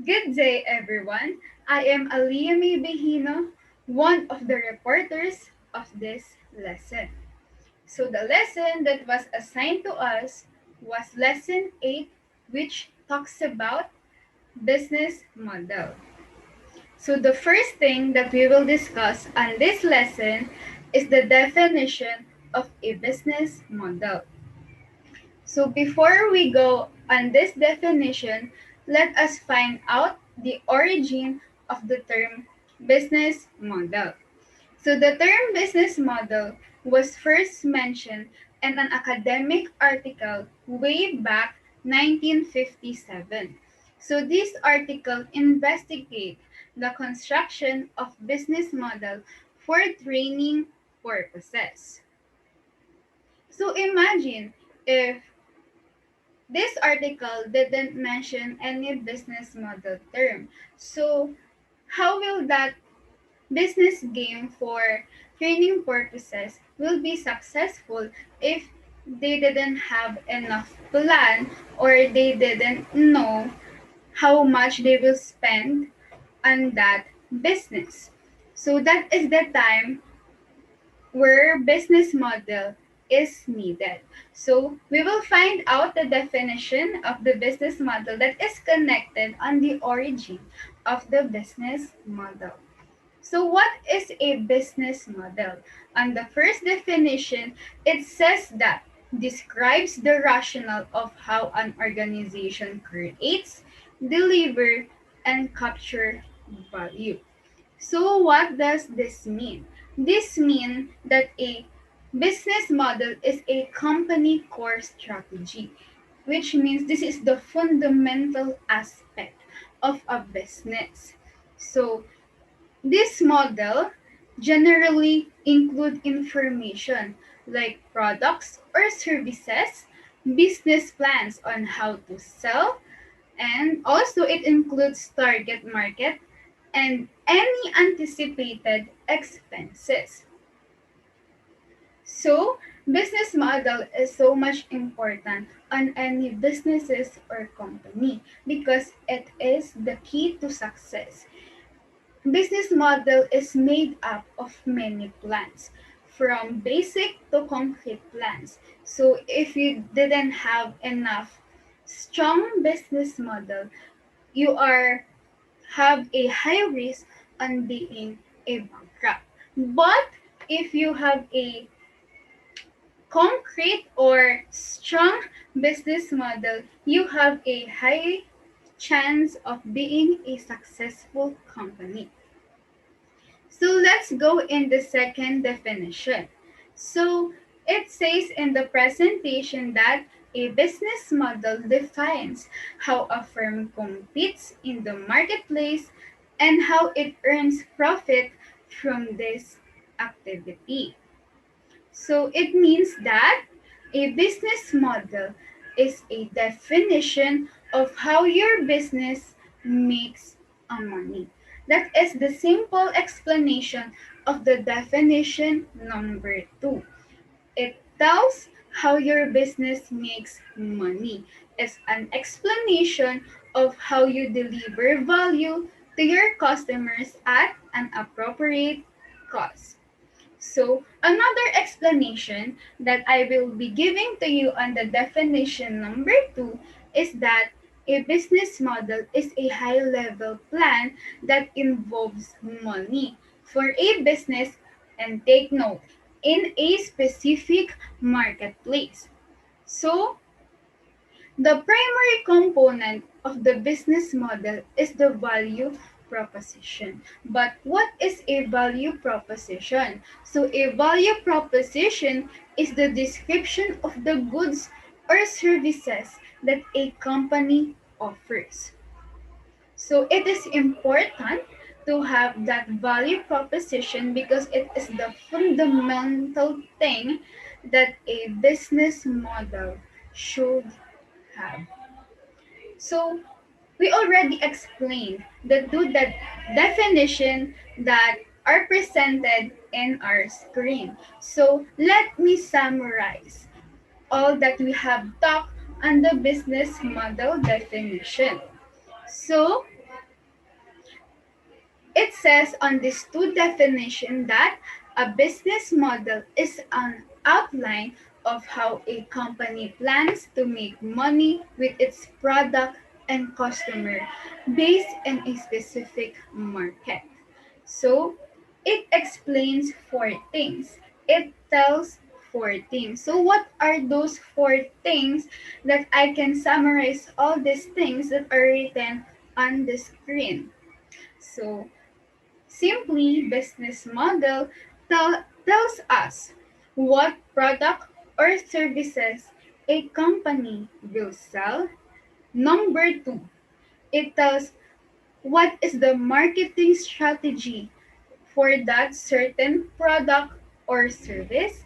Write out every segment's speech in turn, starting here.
Good day, everyone. I am Alliah Begino, one of the reporters of this lesson. So, the lesson that was assigned to us was Lesson 8, which talks about business model. So, the first thing that we will discuss on this lesson is the definition of a business model. So before we go on this definition, let us find out the origin of the term business model. So the term business model was first mentioned in an academic article way back 1957. So this article investigates the construction of business model for training purposes. So imagine if this article didn't mention any business model term. So, how will that business game for training purposes will be successful if they didn't have enough plan or they didn't know how much they will spend on that business? So that is the time where business model is needed. So we will find out the definition of the business model that is connected on the origin of the business model. So what is a business model? On the first definition, it says that describes the rationale of how an organization creates, deliver, and capture value. So what does this mean? This means that a business model is a company core strategy, which means this is the fundamental aspect of a business. So this model generally include information like products or services, business plans on how to sell, and also it includes target market and any anticipated expenses. So, business model is so much important on any businesses or company because it is the key to success. Business model is made up of many plans, from basic to concrete plans. So, if you didn't have enough strong business model, you are have a high risk on being a bankrupt. But if you have a concrete or strong business model, you have a high chance of being a successful company. So let's go in the second definition. So it says in the presentation that a business model defines how a firm competes in the marketplace and how it earns profit from this activity. So it means that a business model is a definition of how your business makes a money. That is the simple explanation of the definition number two. It tells how your business makes money. It's an explanation of how you deliver value to your customers at an appropriate cost. So, another explanation that I will be giving to you on the definition number two is that a business model is a high level plan that involves money for a business, and take note, in a specific marketplace. So, the primary component of the business model is the value proposition. But what is a value proposition? So, a value proposition is the description of the goods or services that a company offers. So, it is important to have that value proposition because it is the fundamental thing that a business model should have. So we already explained the definition that are presented in our screen. So let me summarize all that we have talked on the business model definition. So It says on this two definition that a business model is an outline of how a company plans to make money with its product and customer based in a specific market. So it explains four things. It tells four things. So what are those four things that I can summarize all these things that are written on the screen? So simply, business model tells us what product or services a company will sell. Number two, it tells what is the marketing strategy for that certain product or service.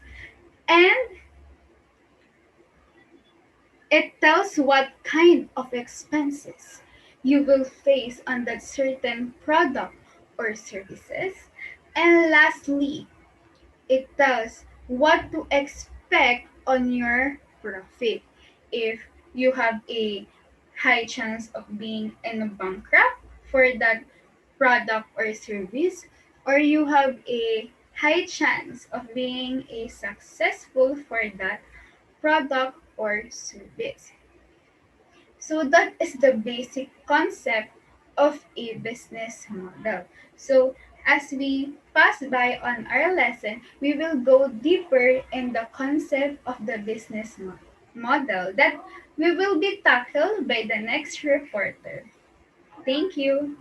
And it tells what kind of expenses you will face on that certain product or services. And lastly, it tells what to expect on your profit. If you have a high chance of being in a bankrupt for that product or service, or you have a high chance of being a successful for that product or service. So that is the basic concept of a business model. So as we pass by on our lesson, we will go deeper in the concept of the business model that we will be tackled by the next reporter. Thank you.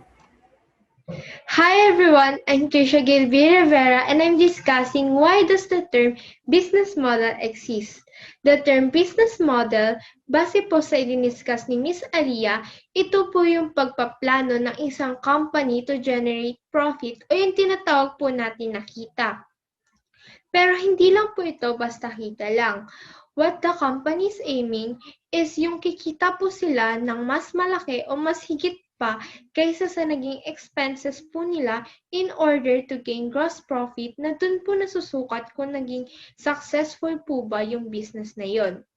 Hi everyone, I'm Trisha Rivera and I'm discussing why does the term business model exist. The term business model, base po sa i-discuss ni Miss Alliah, ito po yung pagpaplano ng isang company to generate profit o yung tinatawag po natin na kita. Pero hindi lang po ito basta kita lang. What the company is aiming is yung kikita po sila ng mas malaki o mas higit pa kaysa sa naging expenses po nila in order to gain gross profit na dun po nasusukat kung naging successful po ba yung business na yon.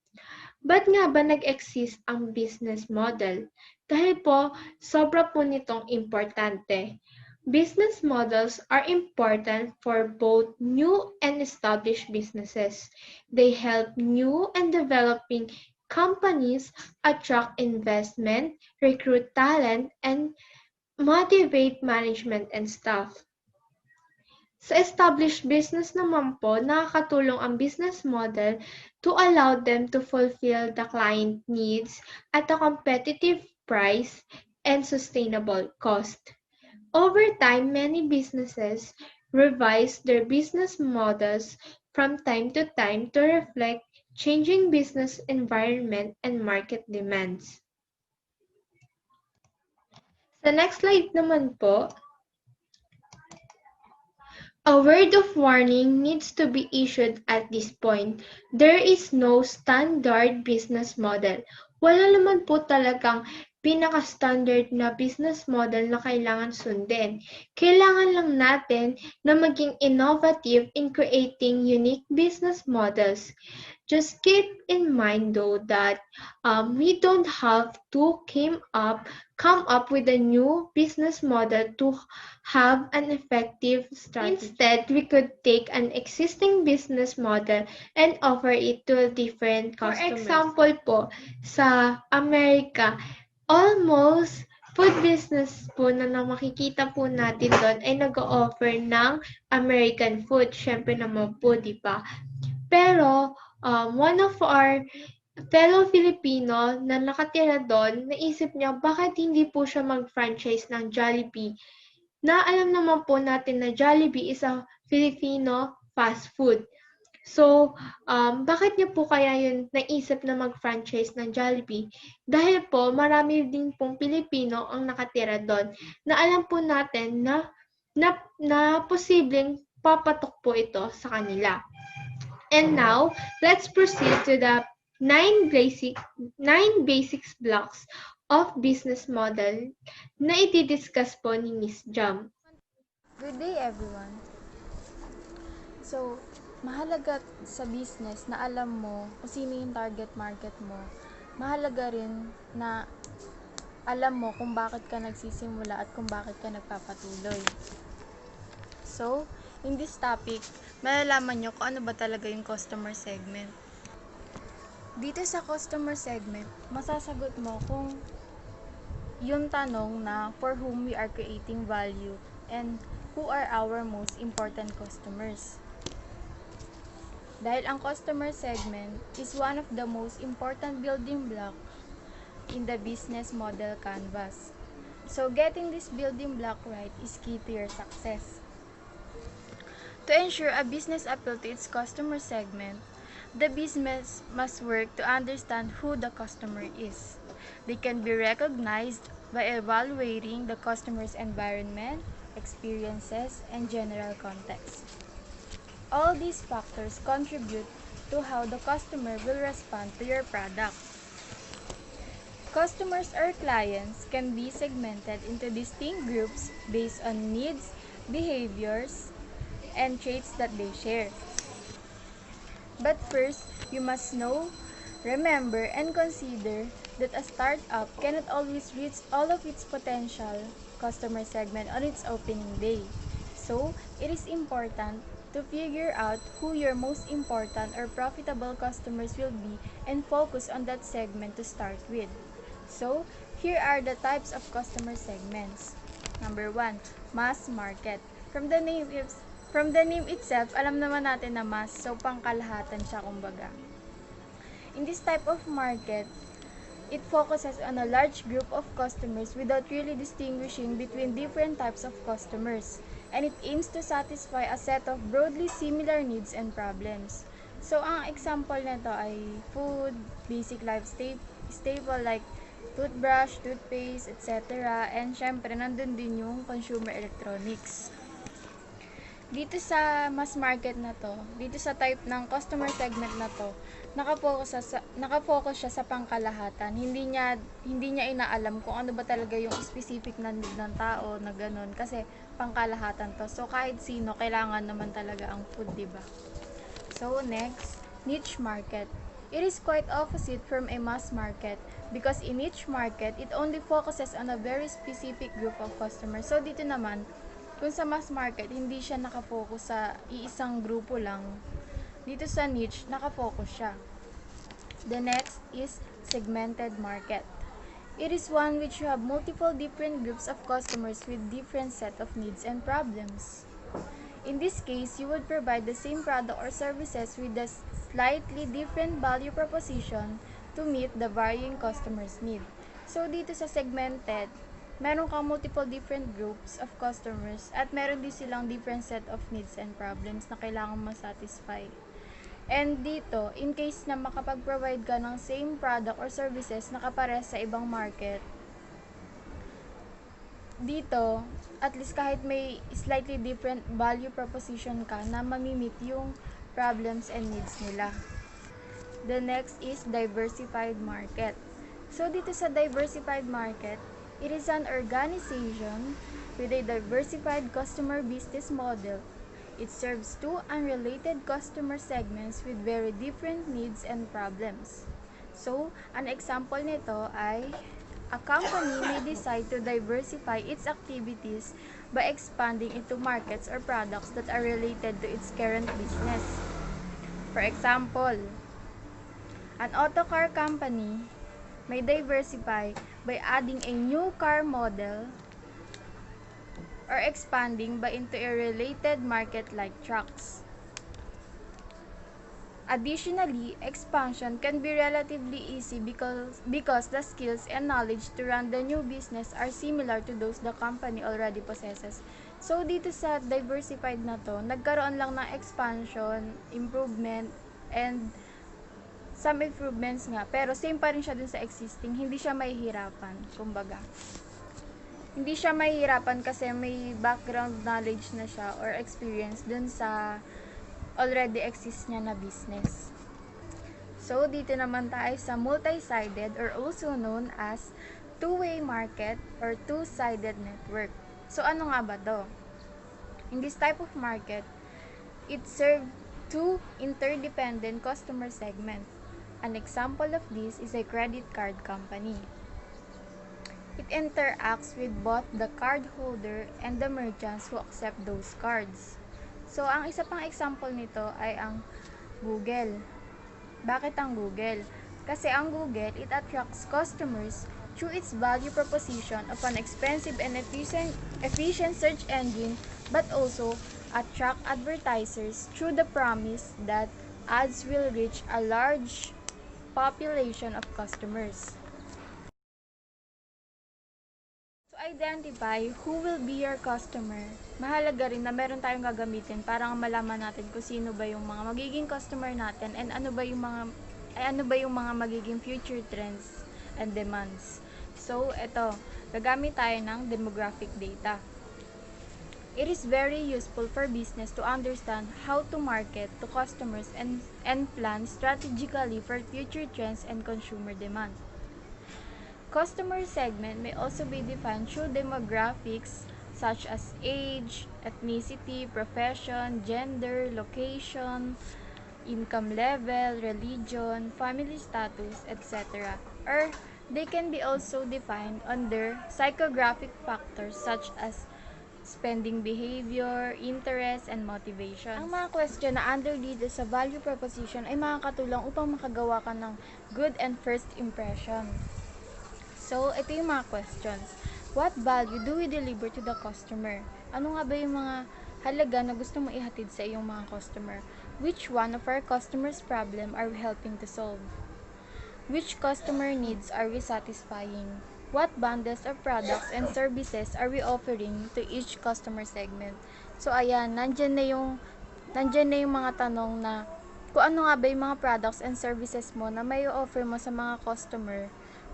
Ba't nga ba nag-exist ang business model? Dahil po, sobra po nitong importante. Business models are important for both new and established businesses. They help new and developing companies attract investment, recruit talent, and motivate management and staff. Sa established business naman po, nakakatulong ang business model to allow them to fulfill the client needs at a competitive price and sustainable cost. Over time, many businesses revise their business models from time to time to reflect changing business environment and market demands. Sa next slide naman po, a word of warning needs to be issued at this point. There is no standard business model. Wala naman po talagang pinaka-standard na business model na kailangan sundin. Kailangan lang natin na maging innovative in creating unique business models. Just keep in mind though that we don't have to come up with a new business model to have an effective strategy. Instead, we could take an existing business model and offer it to different customers. For example po, sa Amerika, almost food business po na makikita po natin doon ay nag-o-offer ng American food. Syempre naman po, di ba? Pero, one of our fellow Filipino na nakatira doon, naisip niya bakit hindi po siya mag-franchise ng Jollibee. Na alam naman po natin na Jollibee is a Filipino fast food. So, bakit niya po kaya yun naisip na mag-franchise ng Jollibee? Dahil po, marami din pong Pilipino ang nakatira doon na alam po natin na posibleng papatok po ito sa kanila. And now, let's proceed to the 9 basics blocks of business model na i-discuss po ni Miss Jam. Good day everyone! So, mahalaga sa business na alam mo kung sino yung target market mo. Mahalaga rin na alam mo kung bakit ka nagsisimula at kung bakit ka nagpapatuloy. So, in this topic, malalaman nyo kung ano ba talaga yung customer segment. Dito sa customer segment, masasagot mo kung yung tanong na for whom we are creating value and who are our most important customers. Dahil ang customer segment is one of the most important building block in the business model canvas. So getting this building block right is key to your success. To ensure a business appeal to its customer segment, the business must work to understand who the customer is. They can be recognized by evaluating the customer's environment, experiences, and general context. All these factors contribute to how the customer will respond to your product. Customers or clients can be segmented into distinct groups based on needs, behaviors, and traits that they share. But first, you must know, remember, and consider that a startup cannot always reach all of its potential customer segment on its opening day. So, it is important to figure out who your most important or profitable customers will be and focus on that segment to start with. So, here are the types of customer segments. Number 1, mass market. From the name itself, alam naman natin na mass, so pangkalahatan siya kumbaga. In this type of market, it focuses on a large group of customers without really distinguishing between different types of customers, and it aims to satisfy a set of broadly similar needs and problems. So, ang example nito ay food, basic life staple like toothbrush, toothpaste, etc. And syempre, nandun din yung consumer electronics. Dito sa mass market na to, dito sa type ng customer segment na to, nakafocus siya sa pangkalahatan. Hindi niya inaalam kung ano ba talaga yung specific na need ng tao na ganun kasi pangkalahatan to. So kahit sino kailangan naman talaga ang food, 'di ba? So next, niche market. It is quite opposite from a mass market because in niche market, it only focuses on a very specific group of customers. So dito naman, kung sa mass market, hindi siya nakafocus sa iisang grupo lang. Dito sa niche, nakafocus siya. The next is segmented market. It is one which you have multiple different groups of customers with different set of needs and problems. In this case, you would provide the same product or services with a slightly different value proposition to meet the varying customer's need. So, dito sa segmented, meron kang multiple different groups of customers at meron din silang different set of needs and problems na kailangan ma-satisfy. And dito, in case na makapag-provide ka ng same product or services na kapares sa ibang market, dito, at least kahit may slightly different value proposition ka na mamimit yung problems and needs nila. The next is diversified market. So, dito sa diversified market, it is an organization with a diversified customer business model. It serves two unrelated customer segments with very different needs and problems. So, an example nito ay a company may decide to diversify its activities by expanding into markets or products that are related to its current business. For example, an auto car company may diversify by adding a new car model or expanding by into a related market like trucks. Additionally, expansion can be relatively easy because the skills and knowledge to run the new business are similar to those the company already possesses. So, dito sa diversified na to, nagkaroon lang ng expansion, improvement, and some improvements nga, pero same pa rin siya dun sa existing, hindi siya mahihirapan, kumbaga. Hindi siya mahihirapan kasi may background knowledge na siya or experience dun sa already exist niya na business. So, dito naman tayo sa multi-sided or also known as two-way market or two-sided network. So, ano nga ba to? In this type of market, it serves two interdependent customer segments. An example of this is a credit card company. It interacts with both the cardholder and the merchants who accept those cards. So, ang isa pang example nito ay ang Google. Bakit ang Google? Kasi ang Google, it attracts customers through its value proposition of an expensive and efficient search engine, but also attract advertisers through the promise that ads will reach a large population of customers. To identify who will be your customer, mahalaga rin na meron tayong gagamitin para malaman natin kung sino ba yung mga magiging customer natin and ano ba yung mga magiging future trends and demands. So, eto, gagamit tayo ng demographic data. It is very useful for business to understand how to market to customers and plan strategically for future trends and consumer demand. Customer segment may also be defined through demographics such as age, ethnicity, profession, gender, location, income level, religion, family status, etc. Or they can be also defined under psychographic factors such as spending behavior, interest, and motivation. Ang mga question na under dito sa value proposition ay makakatulong upang makagawa ka ng good and first impression. So, ito yung mga questions. What value do we deliver to the customer? Ano nga ba yung mga halaga na gusto mong ihatid sa iyong mga customer? Which one of our customers' problem are we helping to solve? Which customer needs are we satisfying? What bundles of products and services are we offering to each customer segment? So, ayan, nandyan na yung mga tanong na kung ano nga ba yung mga products and services mo na may offer mo sa mga customer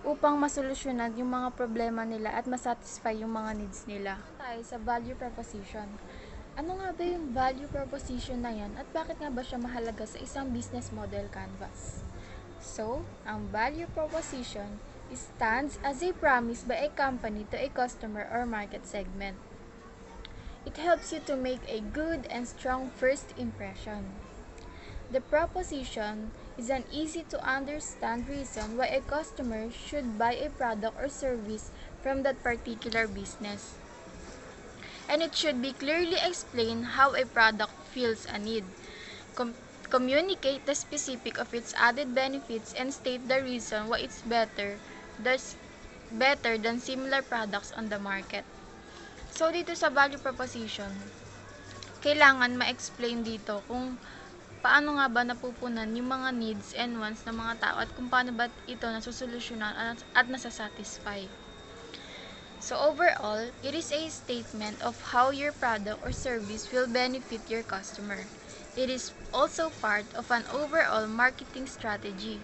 upang masolusyonan yung mga problema nila at masatisfy yung mga needs nila. Tayo sa value proposition. Ano nga ba yung value proposition na yan at bakit nga ba siya mahalaga sa isang business model canvas? So, ang value proposition stands as a promise by a company to a customer or market segment. It helps you to make a good and strong first impression. The proposition is an easy-to-understand reason why a customer should buy a product or service from that particular business. And it should be clearly explained how a product fills a need. Communicate the specific of its added benefits and state the reason why it's better than similar products on the market. So, dito sa value proposition, kailangan ma-explain dito kung paano nga ba napupunan yung mga needs and wants ng mga tao at kung paano ba ito nasusolusyonan at nasasatisfy. So overall, it is a statement of how your product or service will benefit your customer. It is also part of an overall marketing strategy.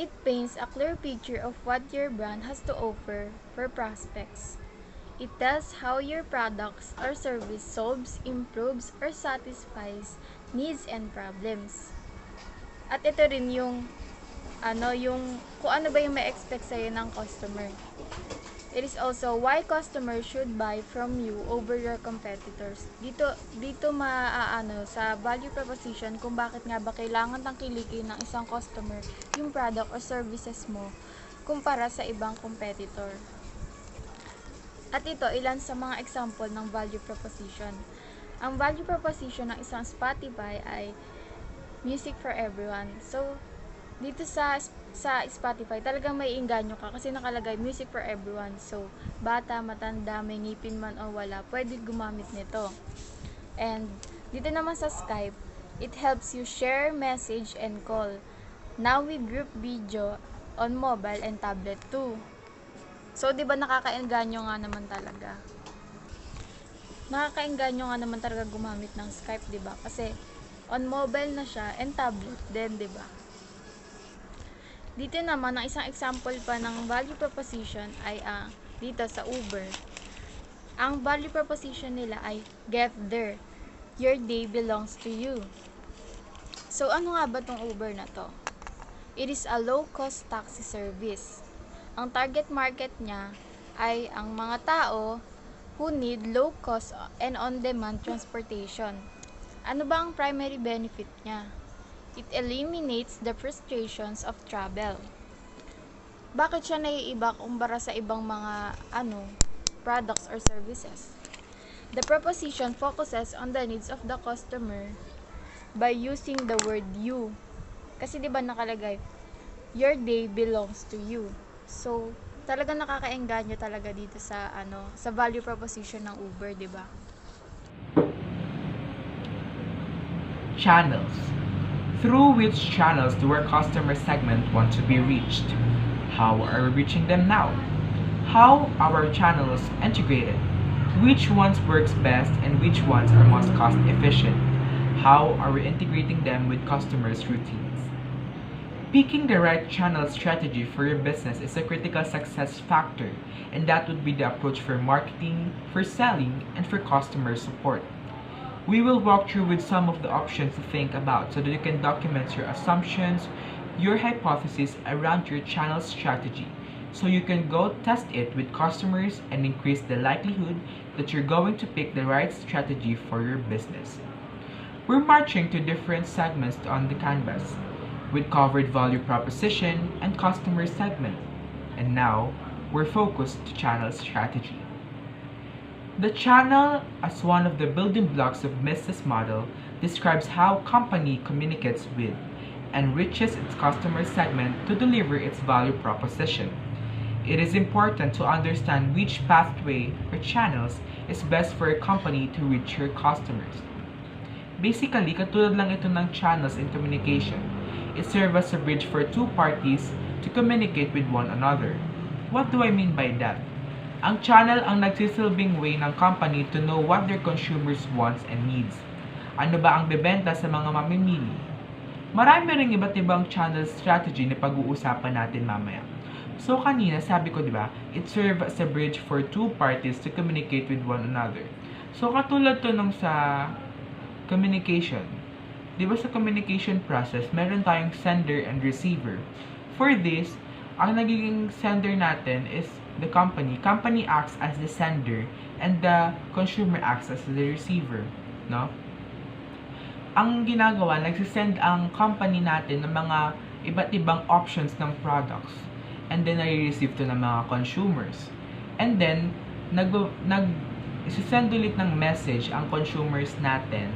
It paints a clear picture of what your brand has to offer for prospects. It tells how your products or service solves, improves, or satisfies needs and problems. At ito rin yung kung ano ba yung ma-expect sa'yo ng customer. It is also why customers should buy from you over your competitors. Dito sa value proposition kung bakit nga ba kailangan tangkilikin ng isang customer yung product or services mo kumpara sa ibang competitor. At ito, ilan sa mga example ng value proposition. Ang value proposition ng isang Spotify ay music for everyone. So, dito sa Spotify, talagang may inganyo ka kasi nakalagay music for everyone. So, bata, matanda, may ngipin man o wala, pwede gumamit nito. And, dito naman sa Skype, it helps you share, message, and call. Now with group video on mobile and tablet too. So, di ba nakakaengganyo nga naman talaga? Nakakaengganyo nga naman talaga gumamit ng Skype, di ba? Kasi on mobile na siya and tablet din, di ba? Dito naman, ang isang example pa ng value proposition ay dito sa Uber. Ang value proposition nila ay get there. Your day belongs to you. So, ano nga ba tong Uber na to? It is a low-cost taxi service. Ang target market niya ay ang mga tao who need low-cost and on-demand transportation. Ano ba ang primary benefit niya? It eliminates the frustrations of travel. Bakit siya naiiba kumpara sa ibang mga products or services? The proposition focuses on the needs of the customer by using the word you. Kasi 'di ba nakalagay, your day belongs to you. So, talagang nakakaengganyo talaga dito sa sa value proposition ng Uber, 'di ba? Channels. Through which channels do our customer segment want to be reached? How are we reaching them now? How are our channels integrated? Which ones works best and which ones are most cost efficient? How are we integrating them with customers' routines? Picking the right channel strategy for your business is a critical success factor, and that would be the approach for marketing, for selling, and for customer support. We will walk through with some of the options to think about so that you can document your assumptions, your hypothesis around your channel strategy, so you can go test it with customers and increase the likelihood that you're going to pick the right strategy for your business. We're marching to different segments on the canvas, with covered value proposition and customer segment, and now we're focused to channel strategy. The channel, as one of the building blocks of business model, describes how company communicates with and reaches its customer segment to deliver its value proposition. It is important to understand which pathway or channels is best for a company to reach your customers. Basically, katulad lang ito ng channels in communication. It serves as a bridge for two parties to communicate with one another. What do I mean by that? Ang channel ang nagsisilbing way ng company to know what their consumers wants and needs. Ano ba ang bebenta sa mga mamimili? Marami ring iba't ibang channel strategy na pag-uusapan natin mamaya. So kanina sabi ko 'di ba, it serves as a bridge for two parties to communicate with one another. So katulad to nung sa communication. 'Di ba sa communication process, meron tayong sender and receiver. For this, ang nagiging sender natin is the company. Company acts as the sender and the consumer acts as the receiver, no? Ang ginagawa, nagsisend ang company natin ng mga iba't ibang options ng products. And then, nare-receive to ng mga consumers. And then, isisend ulit ng message ang consumers natin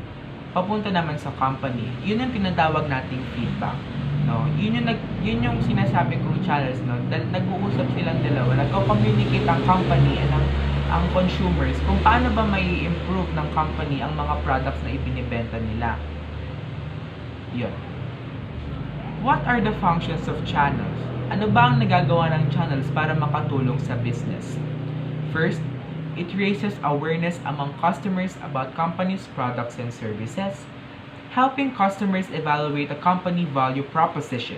papunta naman sa company. Yun ang tinatawag nating feedback. No? Yun yung sinasabi kong channels, no? Nag-uusap silang dalawa, nagko-communicate ang company and ang consumers kung paano ba may improve ng company ang mga products na ibinibenta nila. Yun. What are the functions of channels? Ano ba ang nagagawa ng channels para makatulong sa business? First, it raises awareness among customers about company's products and services, helping customers evaluate a company value proposition,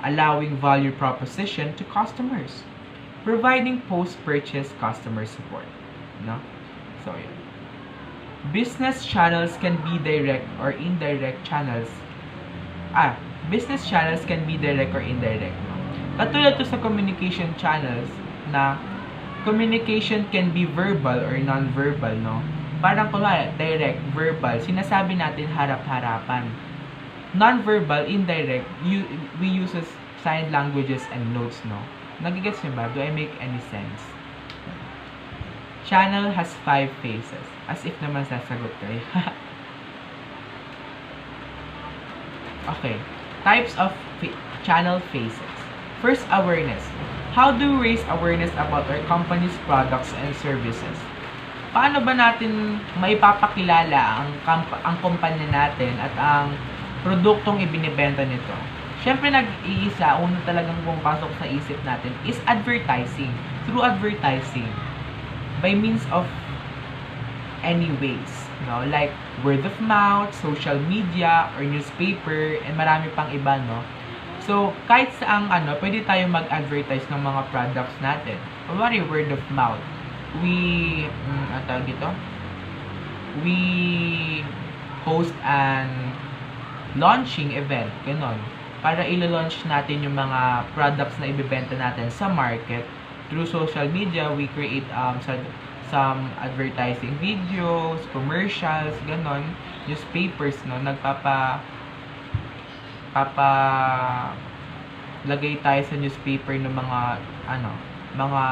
allowing value proposition to customers, providing post-purchase customer support. No? So, yun. Business channels can be direct or indirect channels. Business channels can be direct or indirect. Katulad to sa communication channels na communication can be verbal or non-verbal, no? Parang kunwari, direct, verbal, sinasabi natin harap-harapan. Non-verbal, indirect, we use sign languages and notes, no? Nagigets niyo ba? Do I make any sense? Channel has 5 phases. As if naman sasagot kayo. Okay. Types of channel phases. First, awareness. How do we raise awareness about our company's products and services? Paano ba natin maipapakilala ang kumpanya natin at ang produktong ibinibenta nito? Siyempre, nag-iisa, una talagang pumapasok sa isip natin is advertising. Through advertising, by means of any ways, no? Like word of mouth, social media, or newspaper, and marami pang iba, no? So, kahit saang pwede tayong mag-advertise ng mga products natin. Kunwari, word of mouth. We host an launching event, ganon. Para ilo-launch natin yung mga products na ibibenta natin sa market. Through social media, we create some advertising videos, commercials, ganon. Newspapers, no, Lagay tayo sa newspaper ng mga, mga,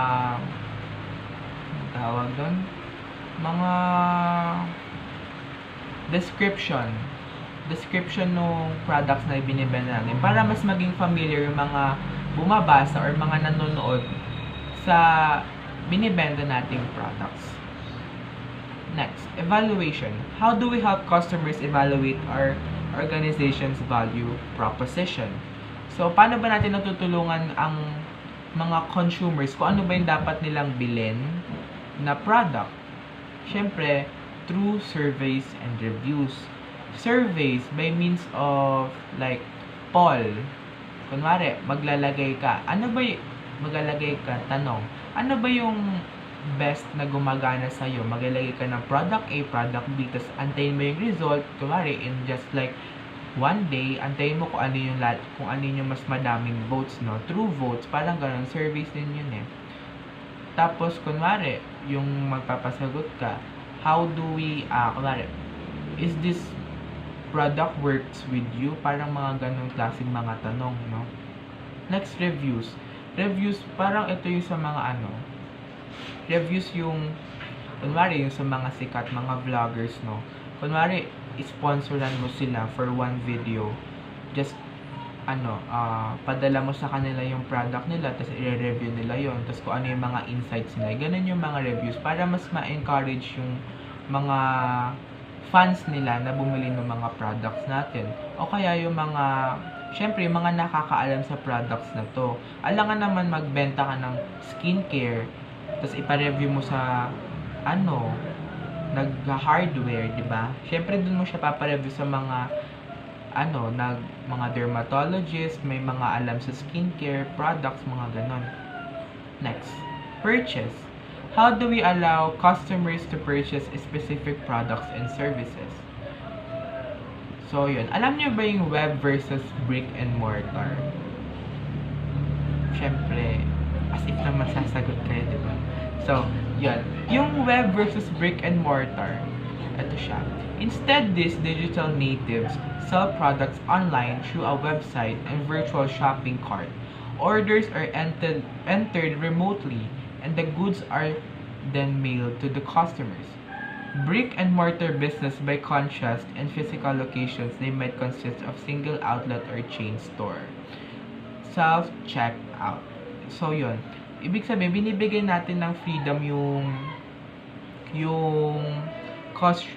tawag doon? Mga description ng products na ibinibenta natin para mas maging familiar yung mga bumabasa or mga nanonood sa binibenta nating products. Next, evaluation. How do we help customers evaluate our organization's value proposition? So, paano ba natin natutulungan ang mga consumers kung ano ba yung dapat nilang bilhin na product? Siyempre, through surveys and reviews. Surveys by means of like poll. Kunwari, maglalagay ka. Tanong. Ano ba yung best na gumagana sa'yo? Maglalagay ka ng product A, product B, tapos antayin mo yung result. Kunwari, in just like one day, antayin mo kung ano yung mas madaming votes, no? True votes, parang ganun. Surveys din yun eh. Tapos, kunwari, yung magpapasagot ka, how do we, kunwari, is this product works with you? Parang mga ganong klaseng mga tanong, no? Next, reviews. Reviews, parang ito yung sa mga reviews yung, kunwari, yung sa mga sikat, mga vloggers, no? Kunwari, sponsoran mo sila for one video. Just, padala mo sa kanila yung product nila, tapos i-review nila yon, tapos kung ano yung mga insights nila. Ganun yung mga reviews para mas ma-encourage yung mga fans nila na bumili ng mga products natin. O kaya yung mga, syempre, yung mga nakakaalam sa products na to. Alangan naman magbenta ka ng skincare, tapos ipa-review mo sa, nag-hardware, di ba? Syempre, dun mo siya papareview sa mga, mga dermatologist, may mga alam sa skincare, products, mga ganon. Next, purchase. How do we allow customers to purchase specific products and services? So, yun. Alam niyo ba yung web versus brick and mortar? Siyempre, as if naman sasagot kayo, di ba? So, yun. Yung web versus brick and mortar, ito siya. Instead, these digital natives sell products online through a website and virtual shopping cart. Orders are entered remotely, and the goods are then mailed to the customers. Brick and mortar business, by contrast, in physical locations, they might consist of single outlet or chain store. Self-checkout. So, yun. Ibig sabihin, binibigay natin ng freedom yung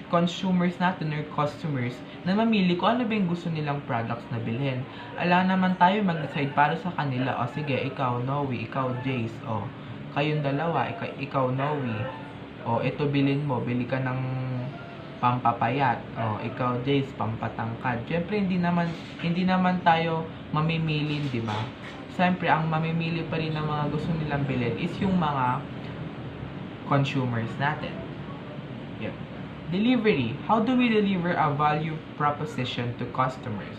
consumers natin or customers na mamili kung ano ba yung gusto nilang products na bilhin. Alam naman tayo mag-decide para sa kanila. O sige, ikaw Noe, ikaw Jace. O, kayong dalawa, ikaw Noe. O, ito bilhin mo. Bili ka ng pampapayat. O, ikaw Jace, pampatangkad. Siyempre, hindi naman tayo mamimili, di ba? Siyempre, ang mamimili pa rin ng mga gusto nilang bilhin is yung mga consumers natin. Yep. Delivery. How do we deliver a value proposition to customers?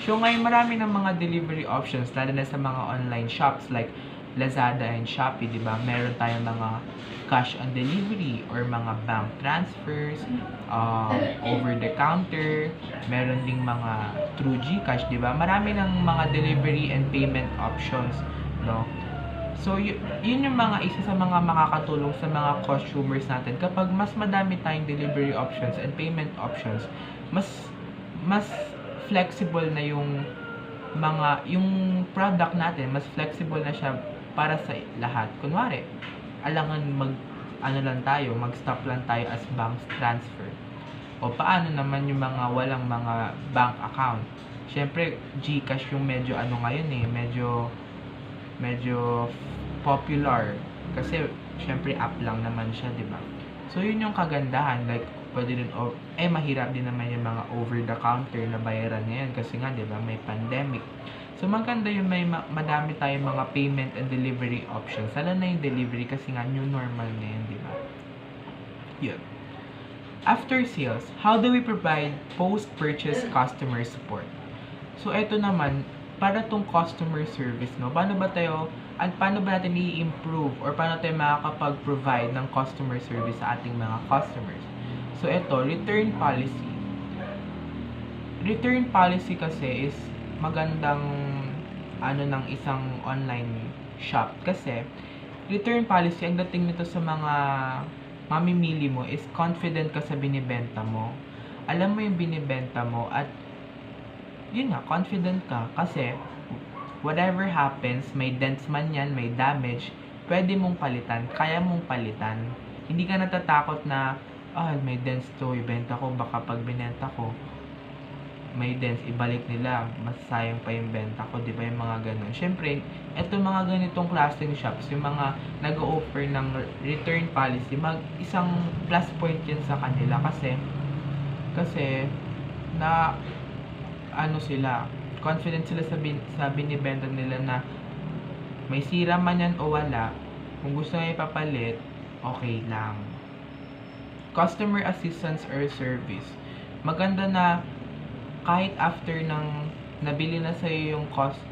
So, ngayon marami ng mga delivery options, lalo na sa mga online shops like Lazada and Shopee, di ba? Meron tayong mga cash on delivery or mga bank transfers, over the counter, meron ding mga through GCash, di ba? Marami ng mga delivery and payment options, no? So, yun yung mga isa sa mga makakatulong sa mga consumers natin. Kapag mas madami tayong delivery options and payment options, mas flexible na yung product natin, mas flexible na siya para sa lahat. Kunwari, alangan mag-stop lang tayo as bank transfer. O paano naman yung mga walang mga bank account? Siyempre, GCash yung medyo ngayon medyo popular kasi syempre app lang naman siya, di ba? So yun yung kagandahan, like pwede din mahirap din naman yung mga over the counter na bayaran ngayon kasi nga, di ba, may pandemic. So maganda yung may madami tayong mga payment and delivery options. Lalo na yung delivery kasi nga new normal na yun, di ba? Yun. After sales, how do we provide post-purchase customer support? So ito naman, para tong customer service, no? Paano ba natin i-improve or paano tayo makakapag-provide ng customer service sa ating mga customers? So, ito, return policy. Return policy kasi is magandang ng isang online shop. Kasi, return policy, ang dating nito sa mga mamimili mo is confident ka sa binibenta mo. Alam mo yung binibenta mo at yun nga, confident ka kasi whatever happens, may dents man yan, may damage, pwede mong palitan, kaya mong palitan. Hindi ka natatakot na, may dents to, ibenta ko, baka pag binenta ko, may dents, ibalik nila, mas sayang pa yung benta ko, di ba yung mga ganun. Siyempre, eto mga ganitong klaseng shops, yung mga nag-offer ng return policy, isang plus point yun sa kanila kasi na sila, confident sila sa binibenta nila na may sira man yan o wala, kung gusto nyo ipapalit, okay lang. Customer assistance or service. Maganda na kahit after ng nabili na sa'yo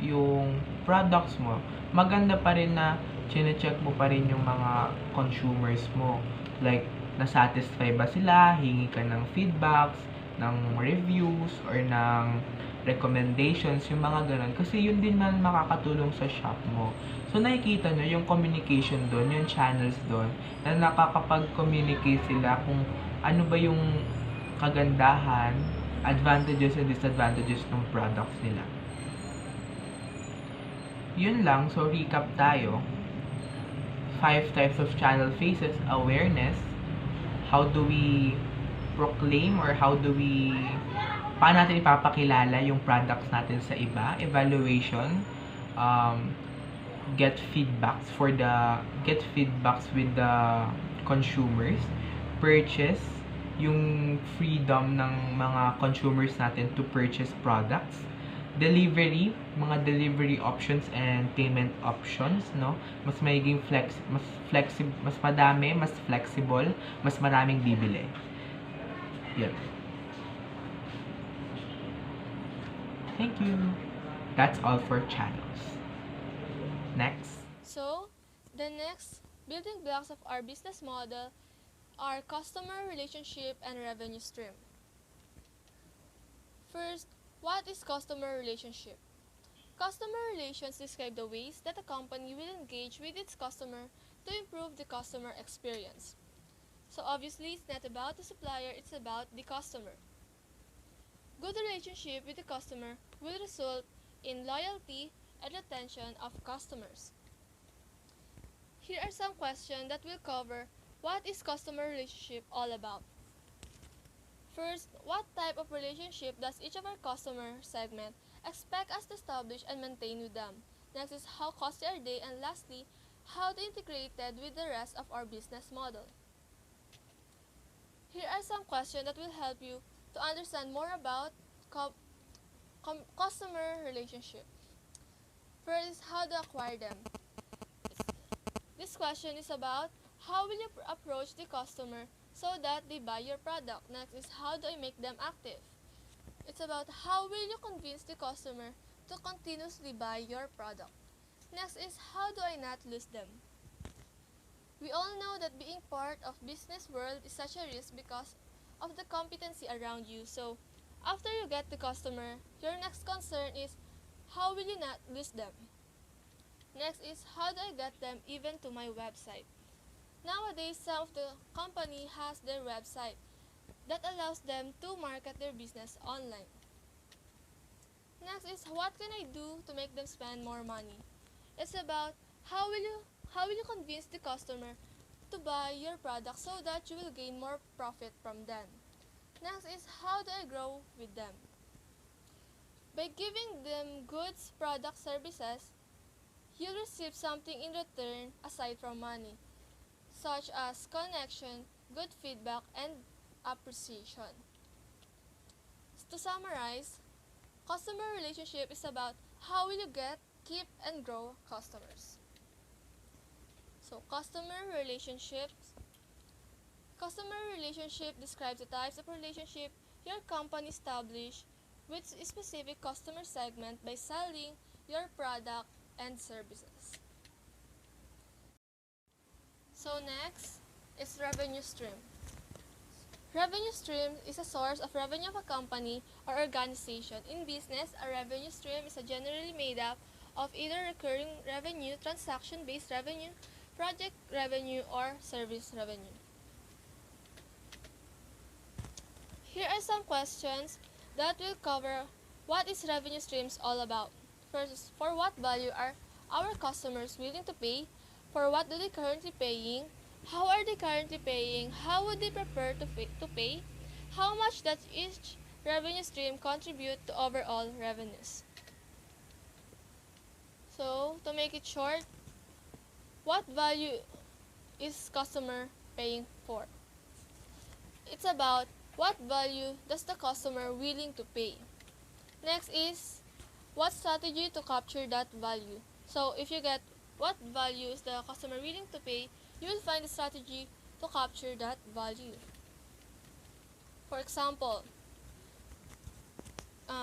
yung products mo, maganda pa rin na chine-check mo pa rin yung mga consumers mo. Like, nasatisfy ba sila? Hingi ka ng feedbacks, ng reviews, or ng recommendations, yung mga ganun. Kasi yun din man makakatulong sa shop mo. So, nakikita nyo yung communication doon, yung channels doon, na nakakapag-communicate sila kung ano ba yung kagandahan, advantages and disadvantages ng products nila. Yun lang. So, recap tayo. 5 types of channel faces. Awareness. How do we proclaim or paano natin ipapakilala yung products natin sa iba? Evaluation. Get feedbacks with the consumers. Purchase, yung freedom ng mga consumers natin to purchase products. Delivery, mga delivery options and payment options, no? Mas madami, mas flexible, mas maraming bibili. Yun. Thank you. That's all for channels. Next. So, the next building blocks of our business model are customer relationship and revenue stream. First, what is customer relationship? Customer relations describe the ways that a company will engage with its customer to improve the customer experience. So obviously, it's not about the supplier, it's about the customer. Good relationship with the customer will result in loyalty and retention of customers. Here are some questions that will cover what is customer relationship all about. First, what type of relationship does each of our customer segment expect us to establish and maintain with them? Next is how costly are they? And lastly, how they integrated with the rest of our business model. Here are some questions that will help you to understand more about customer relationship. First is how to acquire them. This question is about how will you approach the customer so that they buy your product. Next is how do I make them active. It's about how will you convince the customer to continuously buy your product. Next is how do I not lose them. We all know that being part of business world is such a risk because of the competency around you. So after you get the customer, your next concern is how will you not lose them. Next is how do I get them even to my website. Nowadays, some of the company has their website that allows them to market their business online. Next is what can I do to make them spend more money. It's about how will you convince the customer to buy your product so that you will gain more profit from them. Next is how do I grow with them. By giving them goods, products, services, you'll receive something in return aside from money, such as connection, good feedback, and appreciation. To summarize, customer relationship is about how will you get, keep, and grow customers. So, customer relationship describes the types of relationship your company establishes with a specific customer segment by selling your product and services. So next is revenue stream. Revenue stream is a source of revenue of a company or organization. In business, a revenue stream is generally made up of either recurring revenue, transaction-based revenue, project revenue, or service revenue. Here are some questions that will cover what is revenue streams all about. First, for what value are our customers willing to pay? For what do they currently paying? How are they currently paying? How would they prefer to pay? How much does each revenue stream contribute to overall revenues? So, to make it short, what value is customer paying for? It's about what value does the customer willing to pay. Next is what strategy to capture that value. So if you get what value is the customer willing to pay, you will find a strategy to capture that value. For example,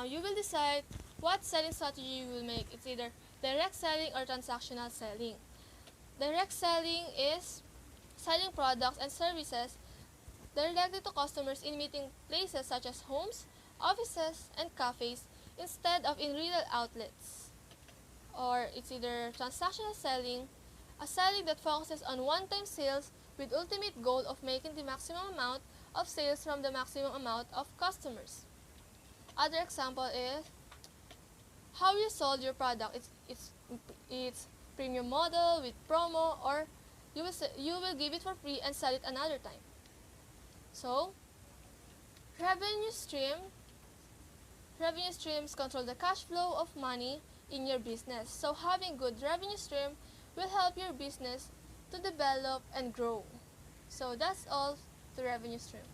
you will decide what selling strategy you will make. It's either direct selling or transactional selling. Direct selling is selling products and services directly to customers in meeting places such as homes, offices, and cafes instead of in retail outlets. Or it's either transactional selling, a selling that focuses on one-time sales with ultimate goal of making the maximum amount of sales from the maximum amount of customers. Other example is how you sold your product. It's premium model with promo, or you will give it for free and sell it another time. So, revenue stream revenue streams control the cash flow of money in your business. So having good revenue stream will help your business to develop and grow. So that's all to revenue streams.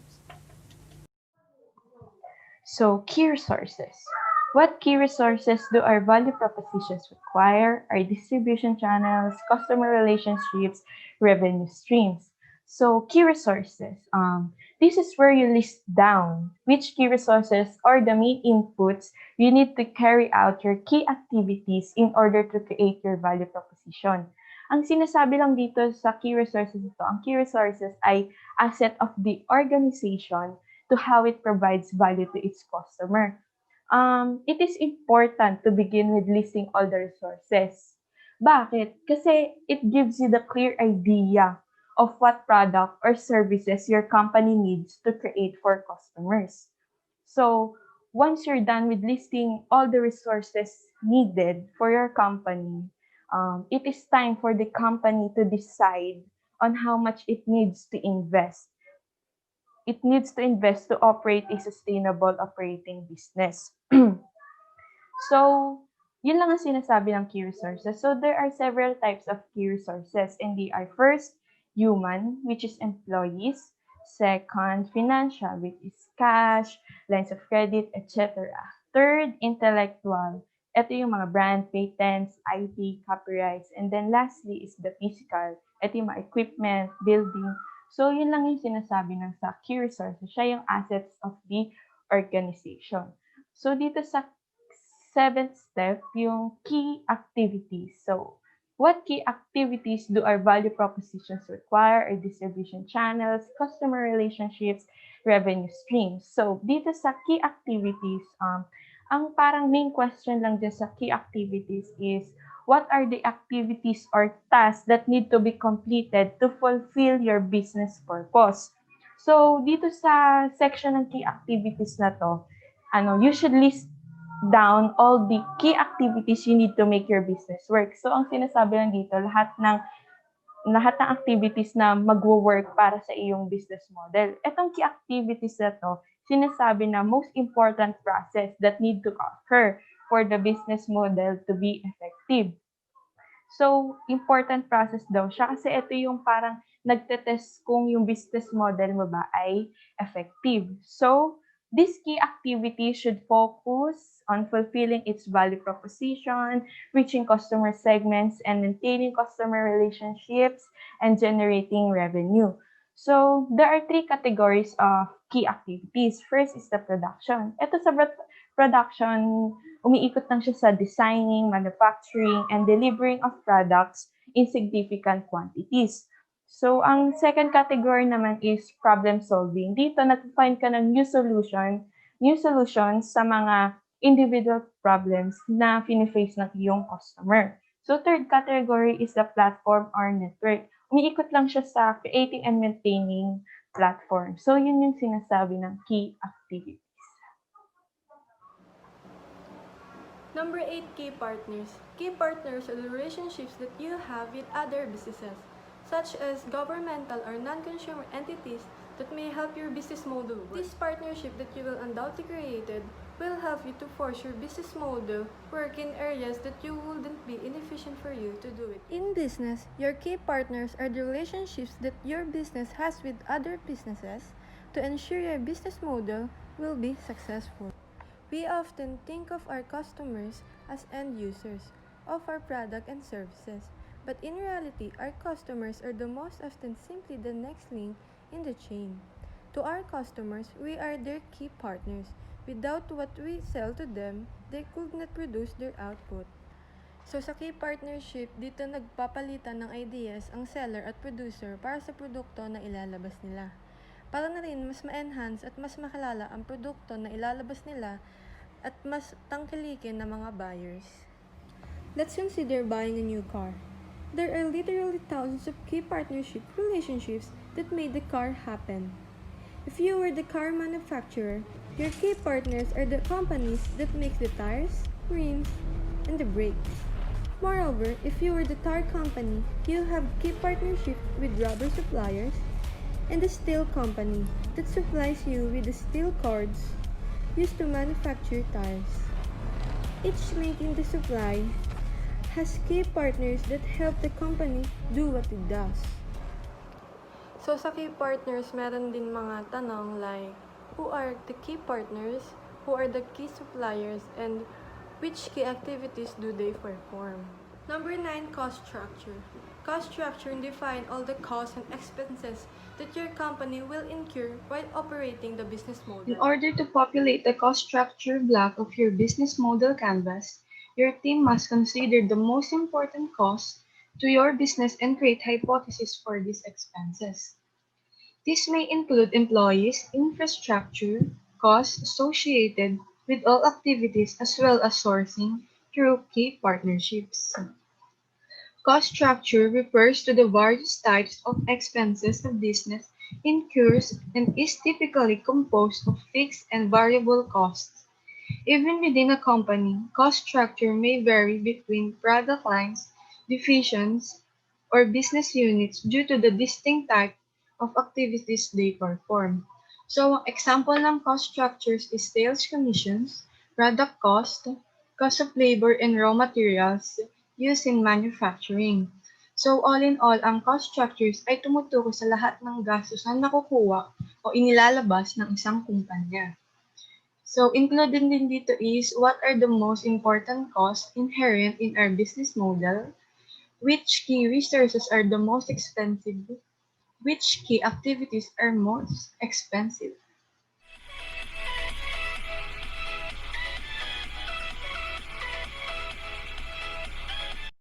So, key resources. What key resources do our value propositions require? Our distribution channels, customer relationships, revenue streams. So, key resources. This is where you list down which key resources or the main inputs you need to carry out your key activities in order to create your value proposition. Ang sinasabi lang dito sa key resources ito, ang key resources ay asset of the organization to how it provides value to its customer. It is important to begin with listing all the resources. Bakit? Kasi it gives you the clear idea of what product or services your company needs to create for customers. So, once you're done with listing all the resources needed for your company, it is time for the company to decide on how much it needs to invest. It needs to invest to operate a sustainable operating business. So, yun lang ang sinasabi ng key resources. So, there are several types of key resources, and they are first, human, which is employees. Second, financial, which is cash, lines of credit, etc. Third, intellectual. Ito yung mga brand, patents, IP, copyrights. And then lastly is the physical. Ito yung mga equipment, building. So, yun lang yung sinasabi ng sa key resources. Siya yung assets of the organization. So, dito sa seventh step, yung key activities. So, what key activities do our value propositions require? Our distribution channels, customer relationships, revenue streams. So, dito sa key activities, ang parang main question lang dyan sa key activities is, what are the activities or tasks that need to be completed to fulfill your business purpose? So, dito sa section ng key activities na to, you should list down all the key activities you need to make your business work. So, ang sinasabi lang dito, lahat ng activities na magwo-work para sa iyong business model. Etong key activities na to, sinasabi na most important process that need to occur for the business model to be effective. So, important process daw siya kasi ito yung parang nagtetest kung yung business model mo ba ay effective. So, this key activity should focus on fulfilling its value proposition, reaching customer segments, and maintaining customer relationships, and generating revenue. So, there are three categories of key activities. First is the production. Ito sa production, umiikot lang siya sa designing, manufacturing, and delivering of products in significant quantities. So, ang second category naman is problem solving. Dito, nag-find ka ng new solutions sa mga individual problems na fini-face ng iyong customer. So, third category is the platform or network. Umiikot lang siya sa creating and maintaining platform. So, yun yung sinasabi ng key activities. Number 8, key partners. Key partners are the relationships that you have with other businesses, such as governmental or non-consumer entities that may help your business model work. This partnership that you will undoubtedly created will help you to force your business model work in areas that you wouldn't be inefficient for you to do it. In business, your key partners are the relationships that your business has with other businesses to ensure your business model will be successful. We often think of our customers as end users of our product and services, but in reality, our customers are the most often simply the next link in the chain. To our customers, we are their key partners. Without what we sell to them, they could not produce their output. So sa key partnership, dito nagpapalitan ng ideas ang seller at producer para sa produkto na ilalabas nila. Para na rin mas ma-enhance at mas makilala ang produkto na ilalabas nila at mas tangkilikin ng mga buyers. Let's consider buying a new car. There are literally thousands of key partnership relationships that made the car happen. If you were the car manufacturer, your key partners are the companies that make the tires, rims, and the brakes. Moreover, if you were the tire company, you have key partnership with rubber suppliers and the steel company that supplies you with the steel cords used to manufacture tires. Each making the supply has key partners that help the company do what it does. So sa key partners, meron din mga tanong like, who are the key partners, who are the key suppliers, and which key activities do they perform? Number 9, cost structure. Cost structure define all the costs and expenses that your company will incur while operating the business model. In order to populate the cost structure block of your business model canvas, your team must consider the most important costs to your business and create hypotheses for these expenses. This may include employees, infrastructure, costs associated with all activities as well as sourcing through key partnerships. Cost structure refers to the various types of expenses a business incurs and is typically composed of fixed and variable costs. Even within a company, cost structure may vary between product lines, divisions, or business units due to the distinct type of activities they perform. So, ang example ng cost structures is sales commissions, product cost of labor and raw materials used in manufacturing. So, all in all, ang cost structures ay tumutukoy sa lahat ng gastos na nakukuha o inilalabas ng isang kumpanya. So, included din dito is what are the most important costs inherent in our business model, which key resources are the most expensive, which key activities are most expensive.